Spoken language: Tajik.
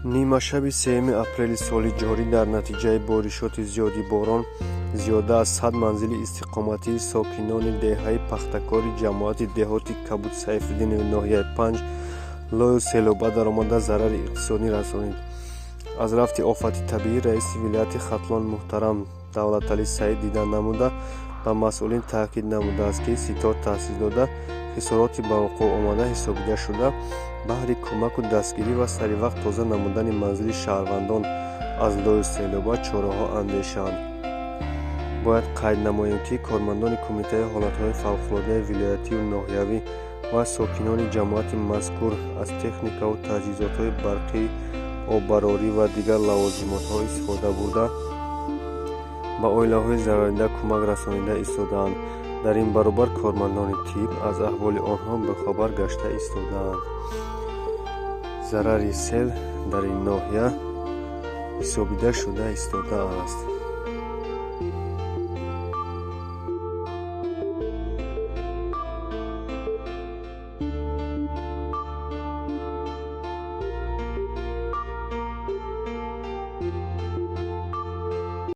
нимашаби 3 апрели соли ҷорӣ дар натиҷаи боришоти зиёди борон зиёда аз 100 манзили истиқоматии сокинони деҳаи пахтакори ҷамоати деҳоти Кабуд Сайфиддинови ноҳияи Панҷ лою селоба даромада зарари иқтисодӣ расонид. Аз рафти офати табиӣ раиси вилояти Хатлон муҳтарам Давлаталӣ Саид дида намуда ба масъулин таъкид намудааст, ки ситор таъсис дода хисороти ба вуқӯъ омада ҳисобида шуда баҳри кӯмаку дастгирӣ ва саривақт тоза намудани манзили шаҳрвандон аз лою селоба чораҳо андешанд. Бояд қайд намоем, ки кормандони Кумитаи ҳолатҳои фавқулоддаи вилоятиву ноҳиявӣ ва сокинони ҷамоати мазкур аз техникаву таҷҳизотҳои барқӣ, оббарорӣ ва дигар лавозимотҳо истифода бурда ба оилаҳои зарардида кӯмак расонида истодаанд. Дар ин баробар кормандони тиб аз аҳволи онҳо бохабар гашта истодаанд. Зарари сел дар ин ноҳия ҳисобида шуда истодааст.